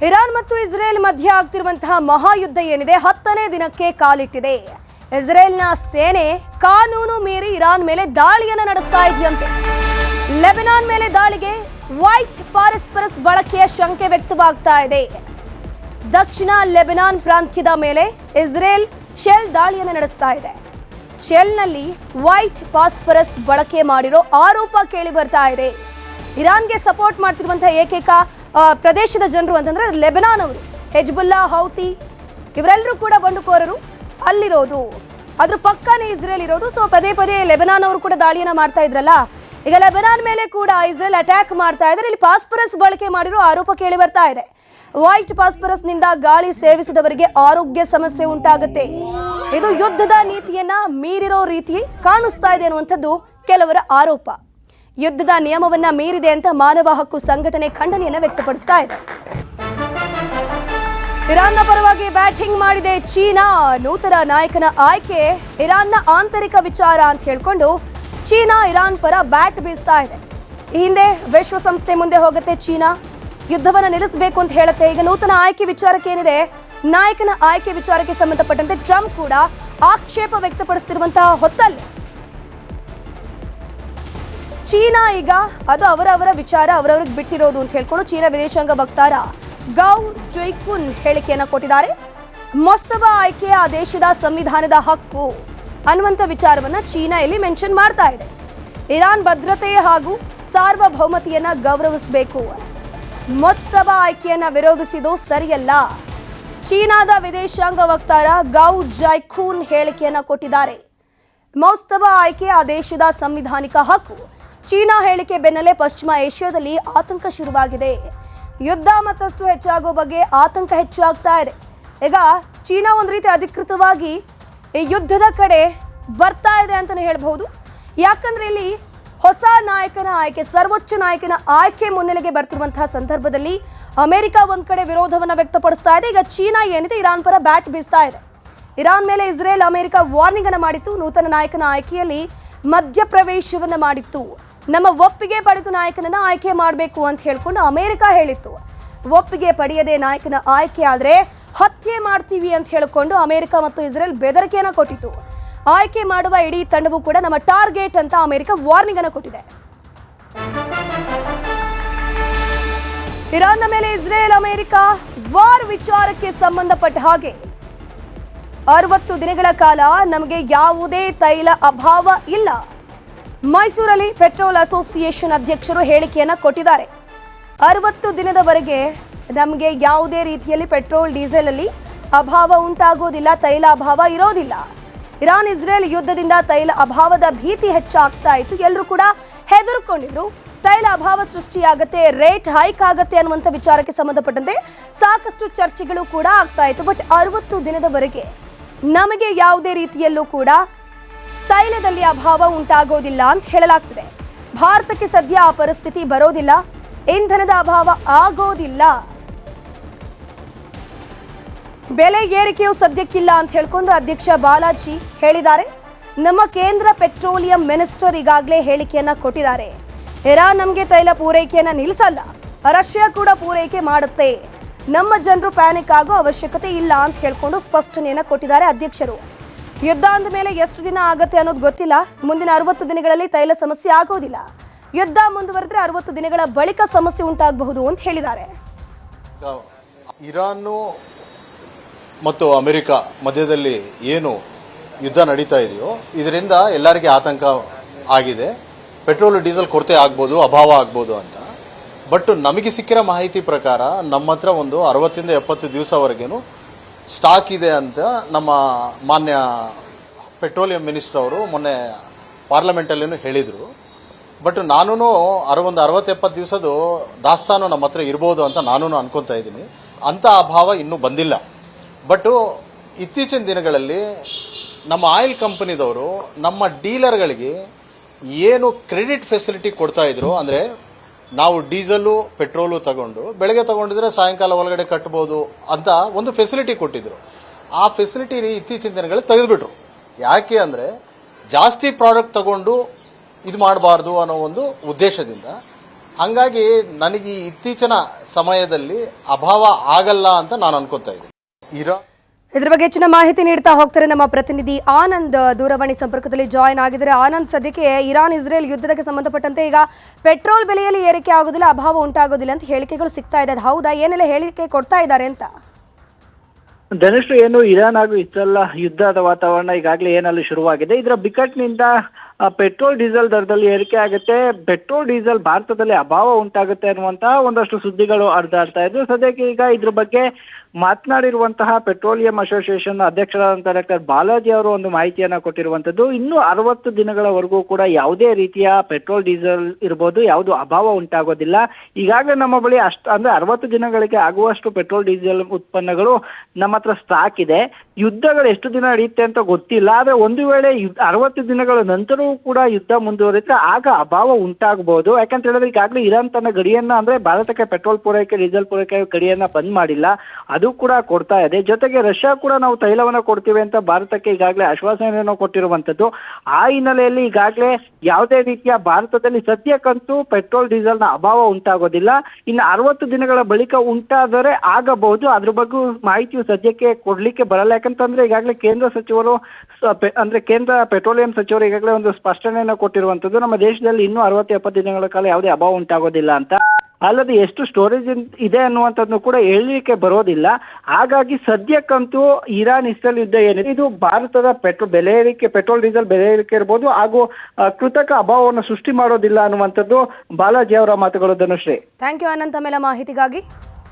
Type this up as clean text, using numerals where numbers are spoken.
Iran ಮತ್ತು Israel ಮಧ್ಯೆ ಆಗ್ತಿರುವಂತಹ ಮಹಾಯುದ್ಧ ಏನಿದೆ 10ನೇ ದಿನಕ್ಕೆ ಕಾಲಿಟ್ಟಿದೆ. ಇಸ್ರೇಲ್ನ ಸೇನೆ ಕಾನೂನು ಮೀರಿ ಇರಾನ್ ಮೇಲೆ ದಾಳಿಯನ್ನು ನಡೆಸ್ತಾ ಇದೆಯಂತೆ. ಲೆಬನಾನ್ ಮೇಲೆ ದಾಳಿಗೆ ವೈಟ್ ಫಾಸ್ಫರಸ್ ಬಳಕೆಯ ಶಂಕೆ ವ್ಯಕ್ತವಾಗ್ತಾ ಇದೆ. ದಕ್ಷಿಣ ಲೆಬನಾನ್ ಪ್ರಾಂತ್ಯದ ಮೇಲೆ ಇಸ್ರೇಲ್ ಶೆಲ್ ದಾಳಿಯನ್ನು ನಡೆಸ್ತಾ ಇದೆ. ಶೆಲ್ನಲ್ಲಿ ವೈಟ್ ಫಾಸ್ಫರಸ್ ಬಳಕೆ ಮಾಡಿರೋ ಆರೋಪ ಕೇಳಿ ಬರ್ತಾ ಇದೆ. ಇರಾನ್ಗೆ ಸಪೋರ್ಟ್ ಮಾಡ್ತಿರುವಂತಹ ಏಕೈಕ ಪ್ರದೇಶದ ಜನರು ಅಂತಂದ್ರೆ ಲೆಬನಾನ್ ಅವರು. ಹೆಜ್ಬುಲ್ಲಾ, ಹೌತಿ ಇವರೆಲ್ಲರೂ ಕೂಡ ಬಂಡುಕೋರರು ಅಲ್ಲಿರೋದು. ಅದ್ರ ಪಕ್ಕನೇ ಇಸ್ರೇಲ್ ಇರೋದು. ಸೊ ಪದೇ ಪದೇ ಲೆಬನಾನ್ ಅವರು ಕೂಡ ದಾಳಿಯನ್ನ ಮಾಡ್ತಾ ಇದ್ರಲ್ಲ, ಈಗ ಲೆಬನಾನ್ ಮೇಲೆ ಕೂಡ ಇಸ್ರೇಲ್ ಅಟ್ಯಾಕ್ ಮಾಡ್ತಾ ಇದ್ದಾರೆ. ಇಲ್ಲಿ ಫಾಸ್ಫರಸ್ ಬಳಕೆ ಮಾಡಿರೋ ಆರೋಪ ಕೇಳಿ ಬರ್ತಾ ಇದೆ. ವೈಟ್ ಫಾಸ್ಫರಸ್ ನಿಂದ ಗಾಳಿ ಸೇವಿಸಿದವರಿಗೆ ಆರೋಗ್ಯ ಸಮಸ್ಯೆ ಉಂಟಾಗುತ್ತೆ. ಇದು ಯುದ್ಧದ ನೀತಿಯನ್ನ ಮೀರಿರೋ ರೀತಿ ಕಾಣಿಸ್ತಾ ಇದೆ ಅನ್ನುವಂಥದ್ದು ಕೆಲವರ ಆರೋಪ. ಯುದ್ಧದ ನಿಯಮವನ್ನ ಮೀರಿದೆ ಅಂತ ಮಾನವ ಹಕ್ಕು ಸಂಘಟನೆ ಖಂಡನೆಯನ್ನ ವ್ಯಕ್ತಪಡಿಸ್ತಾ ಇದೆ. ಇರಾನ್ನ ಪರವಾಗಿ ಬ್ಯಾಟಿಂಗ್ ಮಾಡಿದೆ ಚೀನಾ. ನೂತನ ನಾಯಕನ ಆಯ್ಕೆ ಇರಾನ್ನ ಆಂತರಿಕ ವಿಚಾರ ಅಂತ ಹೇಳ್ಕೊಂಡು ಚೀನಾ ಇರಾನ್ ಪರ ಬ್ಯಾಟ್ ಬೀಸ್ತಾ ಇದೆ. ಈ ಹಿಂದೆ ವಿಶ್ವಸಂಸ್ಥೆ ಮುಂದೆ ಹೋಗುತ್ತೆ ಚೀನಾ, ಯುದ್ಧವನ್ನ ನಿಲ್ಲಿಸಬೇಕು ಅಂತ ಹೇಳುತ್ತೆ. ಈಗ ನೂತನ ಆಯ್ಕೆ ವಿಚಾರಕ್ಕೆ ಏನಿದೆ, ನಾಯಕನ ಆಯ್ಕೆ ವಿಚಾರಕ್ಕೆ ಸಂಬಂಧಪಟ್ಟಂತೆ ಟ್ರಂಪ್ ಕೂಡ ಆಕ್ಷೇಪ ವ್ಯಕ್ತಪಡಿಸುತ್ತಿರುವಂತಹ ಹೊತ್ತಲ್ಲಿ ಚೀನಾ ಈಗ ಅದು ಅವರವರ ವಿಚಾರ, ಅವರವ್ರಿಗೆ ಬಿಟ್ಟಿರೋದು ಅಂತ ಹೇಳ್ಕೊಂಡು ಚೀನಾ ವಿದೇಶಾಂಗ ವಕ್ತಾರ ಗೌ ಜುಯ್ಕುನ್ ಹೇಳಿಕೆಯನ್ನು ಕೊಟ್ಟಿದ್ದಾರೆ. ಮೊಸ್ತಬಾ ಆಯ್ಕೆ ಆ ದೇಶದ ಸಂವಿಧಾನದ ಹಕ್ಕು ಅನ್ನುವಂಥ ವಿಚಾರವನ್ನ ಚೀನಾ ಇಲ್ಲಿ ಮೆನ್ಷನ್ ಮಾಡ್ತಾ ಇದೆ. ಇರಾನ್ ಭದ್ರತೆ ಹಾಗೂ ಸಾರ್ವಭೌಮತೆಯನ್ನ ಗೌರವಿಸಬೇಕು. ಮೊಸ್ತಬಾ ಆಯ್ಕೆಯನ್ನ ವಿರೋಧಿಸಿದ್ದು ಸರಿಯಲ್ಲ. ಚೀನಾದ ವಿದೇಶಾಂಗ ವಕ್ತಾರ ಗೌ ಜೈಖೂನ್ ಹೇಳಿಕೆಯನ್ನ ಕೊಟ್ಟಿದ್ದಾರೆ. ಮೊಸ್ತಬಾ ಆಯ್ಕೆ ಆ ದೇಶದ ಸಂವಿಧಾನಿಕ ಹಕ್ಕು. ಚೀನಾ ಹೇಳಿಕೆ ಬೆನ್ನಲ್ಲೇ ಪಶ್ಚಿಮ ಏಷ್ಯಾದಲ್ಲಿ ಆತಂಕ ಶುರುವಾಗಿದೆ. ಯುದ್ಧ ಮತ್ತಷ್ಟು ಹೆಚ್ಚಾಗೋ ಬಗ್ಗೆ ಆತಂಕ ಹೆಚ್ಚಾಗ್ತಾ ಇದೆ. ಈಗ ಚೀನಾ ಒಂದು ರೀತಿ ಅಧಿಕೃತವಾಗಿ ಈ ಯುದ್ಧದ ಕಡೆ ಬರ್ತಾ ಇದೆ ಅಂತಲೇ ಹೇಳ್ಬಹುದು. ಯಾಕಂದ್ರೆ ಇಲ್ಲಿ ಹೊಸ ನಾಯಕನ ಆಯ್ಕೆ, ಸರ್ವೋಚ್ಚ ನಾಯಕನ ಆಯ್ಕೆ ಮುನ್ನೆಲೆಗೆ ಬರ್ತಿರುವಂತಹ ಸಂದರ್ಭದಲ್ಲಿ ಅಮೆರಿಕ ಒಂದ್ ಕಡೆ ವಿರೋಧವನ್ನ ವ್ಯಕ್ತಪಡಿಸ್ತಾ ಇದೆ. ಈಗ ಚೀನಾ ಏನಿದೆ ಇರಾನ್ ಪರ ಬ್ಯಾಟ್ ಬೀಸ್ತಾ ಇದೆ. ಇರಾನ್ ಮೇಲೆ ಇಸ್ರೇಲ್, ಅಮೆರಿಕ ವಾರ್ನಿಂಗ್ ಅನ್ನು ಮಾಡಿತ್ತು. ನೂತನ ನಾಯಕನ ಆಯ್ಕೆಯಲ್ಲಿ ಮಧ್ಯಪ್ರವೇಶವನ್ನ ಮಾಡಿತ್ತು. ನಮ್ಮ ಒಪ್ಪಿಗೆ ಪಡೆದು ನಾಯಕನನ್ನ ಆಯ್ಕೆ ಮಾಡಬೇಕು ಅಂತ ಹೇಳ್ಕೊಂಡು ಅಮೆರಿಕ ಹೇಳಿತ್ತು. ಒಪ್ಪಿಗೆ ಪಡೆಯದೆ ನಾಯಕನ ಆಯ್ಕೆ ಆದ್ರೆ ಹತ್ಯೆ ಮಾಡ್ತೀವಿ ಅಂತ ಹೇಳಿಕೊಂಡು ಅಮೆರಿಕ ಮತ್ತು ಇಸ್ರೇಲ್ ಬೆದರಿಕೆಯನ್ನ ಕೊಟ್ಟಿತ್ತು. ಆಯ್ಕೆ ಮಾಡುವ ಇಡೀ ತಂಡವು ಕೂಡ ನಮ್ಮ ಟಾರ್ಗೆಟ್ ಅಂತ ಅಮೆರಿಕ ವಾರ್ನಿಂಗ್ ಅನ್ನು ಕೊಟ್ಟಿದೆ. ಇರಾನ್ನ ಮೇಲೆ ಇಸ್ರೇಲ್ ಅಮೆರಿಕ ವಾರ್ ವಿಚಾರಕ್ಕೆ ಸಂಬಂಧಪಟ್ಟ ಹಾಗೆ 60 ದಿನಗಳ ಕಾಲ ನಮಗೆ ಯಾವುದೇ ತೈಲ ಅಭಾವ ಇಲ್ಲ. ಮೈಸೂರಲ್ಲಿ ಪೆಟ್ರೋಲ್ ಅಸೋಸಿಯೇಷನ್ ಅಧ್ಯಕ್ಷರು ಹೇಳಿಕೆಯನ್ನ ಕೊಟ್ಟಿದ್ದಾರೆ. 60 ದಿನದವರೆಗೆ ನಮಗೆ ಯಾವುದೇ ರೀತಿಯಲ್ಲಿ ಪೆಟ್ರೋಲ್ ಡೀಸೆಲ್ ಅಲ್ಲಿ ಅಭಾವ ಉಂಟಾಗೋದಿಲ್ಲ, ತೈಲ ಅಭಾವ ಇರೋದಿಲ್ಲ. ಇರಾನ್ ಇಸ್ರೇಲ್ ಯುದ್ಧದಿಂದ ತೈಲ ಅಭಾವದ ಭೀತಿ ಹೆಚ್ಚಾಗ್ತಾ ಇತ್ತು. ಎಲ್ಲರೂ ಕೂಡ ಹೆದರ್ಕೊಂಡಿದ್ರು, ತೈಲ ಅಭಾವ ಸೃಷ್ಟಿಯಾಗತ್ತೆ, ರೇಟ್ ಹೈಕ್ ಆಗತ್ತೆ ಅನ್ನುವಂಥ ವಿಚಾರಕ್ಕೆ ಸಂಬಂಧಪಟ್ಟಂತೆ ಸಾಕಷ್ಟು ಚರ್ಚೆಗಳು ಕೂಡ ಆಗ್ತಾ ಇತ್ತು. ಬಟ್ 60 ದಿನದವರೆಗೆ ನಮಗೆ ಯಾವುದೇ ರೀತಿಯಲ್ಲೂ ಕೂಡ ತೈಲದಲ್ಲಿ ಅಭಾವ ಉಂಟಾಗೋದಿಲ್ಲ ಅಂತ ಹೇಳಲಾಗ್ತಿದೆ. ಭಾರತಕ್ಕೆ ಸದ್ಯ ಆ ಪರಿಸ್ಥಿತಿ ಬರೋದಿಲ್ಲ, ಇಂಧನದ ಅಭಾವ ಆಗೋದಿಲ್ಲ, ಬೆಲೆ ಏರಿಕೆಯು ಸದ್ಯಕ್ಕಿಲ್ಲ ಅಂತ ಹೇಳ್ಕೊಂಡು ಅಧ್ಯಕ್ಷ ಬಾಲಾಜಿ ಹೇಳಿದ್ದಾರೆ. ನಮ್ಮ ಕೇಂದ್ರ ಪೆಟ್ರೋಲಿಯಂ ಮಿನಿಸ್ಟರ್ ಈಗಾಗಲೇ ಹೇಳಿಕೆಯನ್ನ ಕೊಟ್ಟಿದ್ದಾರೆ. ಇರಾನ್ ನಮಗೆ ತೈಲ ಪೂರೈಕೆಯನ್ನ ನಿಲ್ಲಿಸಲ್ಲ, ರಷ್ಯಾ ಕೂಡ ಪೂರೈಕೆ ಮಾಡುತ್ತೆ, ನಮ್ಮ ಜನರು ಪ್ಯಾನಿಕ್ ಆಗೋ ಅವಶ್ಯಕತೆ ಇಲ್ಲ ಅಂತ ಹೇಳ್ಕೊಂಡು ಸ್ಪಷ್ಟನೆಯನ್ನ ಕೊಟ್ಟಿದ್ದಾರೆ ಅಧ್ಯಕ್ಷರು. ಯುದ್ಧ ಅಂದ ಮೇಲೆ ಎಷ್ಟು ದಿನ ಆಗುತ್ತೆ ಅನ್ನೋದು ಗೊತ್ತಿಲ್ಲ. ಮುಂದಿನ 60 ದಿನಗಳಲ್ಲಿ ತೈಲ ಸಮಸ್ಯೆ ಆಗೋದಿಲ್ಲ. ಯುದ್ಧ ಮುಂದುವರೆದ್ರೆ 60 ದಿನಗಳ ಬಳಿಕ ಸಮಸ್ಯೆ ಉಂಟಾಗಬಹುದು ಅಂತ ಹೇಳಿದ್ದಾರೆ. ಇರಾನ್ ಮತ್ತು ಅಮೆರಿಕ ಮಧ್ಯದಲ್ಲಿ ಏನು ಯುದ್ಧ ನಡೀತಾ ಇದೆಯೋ ಇದರಿಂದ ಎಲ್ಲರಿಗೆ ಆತಂಕ ಆಗಿದೆ. ಪೆಟ್ರೋಲ್ ಡೀಸೆಲ್ ಕೊರತೆ ಆಗ್ಬೋದು, ಅಭಾವ ಆಗ್ಬೋದು ಅಂತ. ಬಟ್ ನಮಗೆ ಸಿಕ್ಕಿರೋ ಮಾಹಿತಿ ಪ್ರಕಾರ ನಮ್ಮ ಹತ್ರ ಒಂದು 60ರಿಂದ 70 ದಿವಸವರೆಗೇನು ಸ್ಟಾಕ್ ಇದೆ ಅಂತ ನಮ್ಮ ಮಾನ್ಯ ಪೆಟ್ರೋಲಿಯಂ ಮಿನಿಸ್ಟರ್ ಅವರು ಮೊನ್ನೆ ಪಾರ್ಲಿಮೆಂಟಲ್ಲೂ ಹೇಳಿದರು. ಬಟ್ ನಾನು ಒಂದು 60-70 ದಿವಸದ ದಾಸ್ತಾನು ನಮ್ಮ ಹತ್ರ ಇರ್ಬೋದು ಅಂತ ನಾನು ಅನ್ಕೊತಾ ಇದ್ದೀನಿ. ಅಂಥ ಅಭಾವ ಇನ್ನೂ ಬಂದಿಲ್ಲ. ಬಟ್ ಇತ್ತೀಚಿನ ದಿನಗಳಲ್ಲಿ ನಮ್ಮ ಆಯಿಲ್ ಕಂಪನಿದವರು ನಮ್ಮ ಡೀಲರ್ಗಳಿಗೆ ಏನು ಕ್ರೆಡಿಟ್ ಫೆಸಿಲಿಟಿ ಕೊಡ್ತಾ ಇದ್ರು, ಅಂದರೆ ನಾವು ಡೀಸೆಲ್ಲು ಪೆಟ್ರೋಲು ತಗೊಂಡು ಬೆಳಗ್ಗೆ ತಗೊಂಡಿದ್ರೆ ಸಾಯಂಕಾಲ ಒಳಗಡೆ ಕಟ್ಬೋದು ಅಂತ ಒಂದು ಫೆಸಿಲಿಟಿ ಕೊಟ್ಟಿದ್ರು. ಆ ಫೆಸಿಲಿಟಿ ಇತ್ತೀಚಿನ ದಿನಗಳಲ್ಲಿ ತೆಗೆದುಬಿಟ್ರು. ಯಾಕೆ ಅಂದರೆ ಜಾಸ್ತಿ ಪ್ರಾಡಕ್ಟ್ ತಗೊಂಡು ಇದು ಮಾಡಬಾರ್ದು ಅನ್ನೋ ಒಂದು ಉದ್ದೇಶದಿಂದ ಹಂಗಾಗಿ ನನಗೆ ಇತ್ತೀಚಿನ ಸಮಯದಲ್ಲಿ ಅಭಾವ ಆಗಲ್ಲ ಅಂತ ನಾನು ಅನ್ಕೋತಾ ಇದ್ದೀನಿ. ಇದ್ರ ಬಗ್ಗೆ ಹೆಚ್ಚಿನ ಮಾಹಿತಿ ನೀಡ್ತಾ ಹೋಗ್ತಾರೆ ನಮ್ಮ ಪ್ರತಿನಿಧಿ ಆನಂದ್ ದೂರವಾಣಿ ಸಂಪರ್ಕದಲ್ಲಿ ಜಾಯಿನ್ ಆಗಿದ್ದಾರೆ. ಆನಂದ್, ಸದ್ಯಕ್ಕೆ ಇರಾನ್ ಇಸ್ರೇಲ್ ಯುದ್ಧಕ್ಕೆ ಸಂಬಂಧಪಟ್ಟಂತೆ ಈಗ ಪೆಟ್ರೋಲ್ ಬೆಲೆಯಲ್ಲಿ ಏರಿಕೆ ಆಗೋದಿಲ್ಲ, ಅಭಾವ ಉಂಟಾಗೋದಿಲ್ಲ ಅಂತ ಹೇಳಿಕೆಗಳು ಸಿಗ್ತಾ ಇದೆ. ಹೌದಾ? ಏನೆಲ್ಲ ಹೇಳಿಕೆ ಕೊಡ್ತಾ ಇದ್ದಾರೆ ಅಂತ? ಧನುಷ್, ಏನು ಇರಾನ್ ಹಾಗೂ ಇಸ್ರೇಲ್ ಯುದ್ಧದ ವಾತಾವರಣ ಈಗಾಗಲೇ ಏನಲ್ಲಿ ಶುರುವಾಗಿದೆ. ಇದರ ಬಿಕ್ಕಟ್ಟಿನಿಂದ ಪೆಟ್ರೋಲ್ ಡೀಸೆಲ್ ದರದಲ್ಲಿ ಏರಿಕೆ ಆಗುತ್ತೆ, ಪೆಟ್ರೋಲ್ ಡೀಸೆಲ್ ಭಾರತದಲ್ಲಿ ಅಭಾವ ಉಂಟಾಗುತ್ತೆ ಅನ್ನುವಂತಹ ಒಂದಷ್ಟು ಸುದ್ದಿಗಳು ಹರಿದಾಡ್ತಾ ಇದ್ದು, ಸದ್ಯಕ್ಕೆ ಈಗ ಇದ್ರ ಬಗ್ಗೆ ಮಾತನಾಡಿರುವಂತಹ ಪೆಟ್ರೋಲಿಯಂ ಅಸೋಸಿಯೇಷನ್ ಅಧ್ಯಕ್ಷರಾದಂತಹ ಡಾಕ್ಟರ್ ಬಾಲಾಜಿ ಅವರು ಒಂದು ಮಾಹಿತಿಯನ್ನ ಕೊಟ್ಟಿರುವಂತದ್ದು. ಇನ್ನು 60 ದಿನಗಳವರೆಗೂ ಕೂಡ ಯಾವುದೇ ರೀತಿಯ ಪೆಟ್ರೋಲ್ ಡೀಸೆಲ್ ಇರ್ಬೋದು, ಯಾವುದು ಅಭಾವ ಉಂಟಾಗೋದಿಲ್ಲ. ಈಗಾಗಲೇ ನಮ್ಮ ಬಳಿ ಅಂದ್ರೆ 60 ದಿನಗಳಿಗೆ ಆಗುವಷ್ಟು ಪೆಟ್ರೋಲ್ ಡೀಸೆಲ್ ಉತ್ಪನ್ನಗಳು ನಮ್ಮ ಹತ್ರ ಸ್ಟಾಕ್ ಇದೆ. ಯುದ್ಧಗಳು ಎಷ್ಟು ದಿನ ನಡೆಯುತ್ತೆ ಅಂತ ಗೊತ್ತಿಲ್ಲ, ಆದ್ರೆ ಒಂದು ವೇಳೆ 60 ದಿನಗಳ ನಂತರವೂ ಕೂಡ ಯುದ್ಧ ಮುಂದುವರಿದ್ರೆ ಆಗ ಅಭಾವ ಉಂಟಾಗಬಹುದು. ಯಾಕಂತ ಹೇಳಿದ್ರೆ ಈಗಾಗಲೇ ಇರಾನ್ ತನ್ನ ಗಡಿಯನ್ನ ಅಂದ್ರೆ ಭಾರತಕ್ಕೆ ಪೆಟ್ರೋಲ್ ಪೂರೈಕೆ, ಡೀಸೆಲ್ ಪೂರೈಕೆ ಗಡಿಯನ್ನ ಬಂದ್ ಮಾಡಿಲ್ಲ, ಅದು ಕೂಡ ಕೊಡ್ತಾ ಇದೆ. ಜೊತೆಗೆ ರಷ್ಯಾ ಕೂಡ ನಾವು ತೈಲವನ್ನ ಕೊಡ್ತೀವಿ ಅಂತ ಭಾರತಕ್ಕೆ ಈಗಾಗಲೇ ಆಶ್ವಾಸನೆಯನ್ನು ಕೊಟ್ಟಿರುವಂತದ್ದು. ಆ ಹಿನ್ನೆಲೆಯಲ್ಲಿ ಈಗಾಗಲೇ ಯಾವುದೇ ರೀತಿಯ ಭಾರತದಲ್ಲಿ ಸದ್ಯಕ್ಕಂತೂ ಪೆಟ್ರೋಲ್ ಡೀಸೆಲ್ನ ಅಭಾವ ಉಂಟಾಗೋದಿಲ್ಲ. ಇನ್ನು 60 ದಿನಗಳ ಬಳಿಕ ಉಂಟಾದರೆ ಆಗಬಹುದು. ಅದ್ರ ಬಗ್ಗೆ ಮಾಹಿತಿಯು ಸದ್ಯಕ್ಕೆ ಕೊಡ್ಲಿಕ್ಕೆ ಬರಲ್ಲ. ಯಾಕಂತಂದ್ರೆ ಈಗಾಗಲೇ ಕೇಂದ್ರ ಸಚಿವರು ಅಂದ್ರೆ ಕೇಂದ್ರ ಪೆಟ್ರೋಲಿಯಂ ಸಚಿವರು ಈಗಾಗಲೇ ಒಂದು ಸ್ಪಷ್ಟನೆಯನ್ನು ಕೊಟ್ಟಿರುವಂತದ್ದು, ನಮ್ಮ ದೇಶದಲ್ಲಿ ಇನ್ನೂ 60-70 ದಿನಗಳ ಕಾಲ ಯಾವುದೇ ಅಭಾವ ಉಂಟಾಗೋದಿಲ್ಲ ಅಂತ. ಅಲ್ಲದೆ ಎಷ್ಟು ಸ್ಟೋರೇಜ್ ಇದೆ ಅನ್ನುವಂಥದ್ದು ಕೂಡ ಹೇಳಲಿಕ್ಕೆ ಬರೋದಿಲ್ಲ. ಹಾಗಾಗಿ ಸದ್ಯಕ್ಕಂತೂ ಇರಾನ್ ಇಸ್ರೇಲ್ ಯುದ್ಧ ಏನಿದೆ ಇದು ಭಾರತದ ಪೆಟ್ರೋಲ್ ಡೀಸೆಲ್ ಬೆಲೆ ಏರಿಕೆ ಇರ್ಬೋದು ಹಾಗೂ ಕೃತಕ ಅಭಾವವನ್ನು ಸೃಷ್ಟಿ ಮಾಡೋದಿಲ್ಲ ಅನ್ನುವಂಥದ್ದು ಬಾಲಾಜಿ ಅವರ ಮಾತುಗಳು. ಧನುಶ್ರೀ, ಥ್ಯಾಂಕ್ ಯು ಆನಂದ್ ತಮ್ಮೆಲ್ಲ ಮಾಹಿತಿಗಾಗಿ.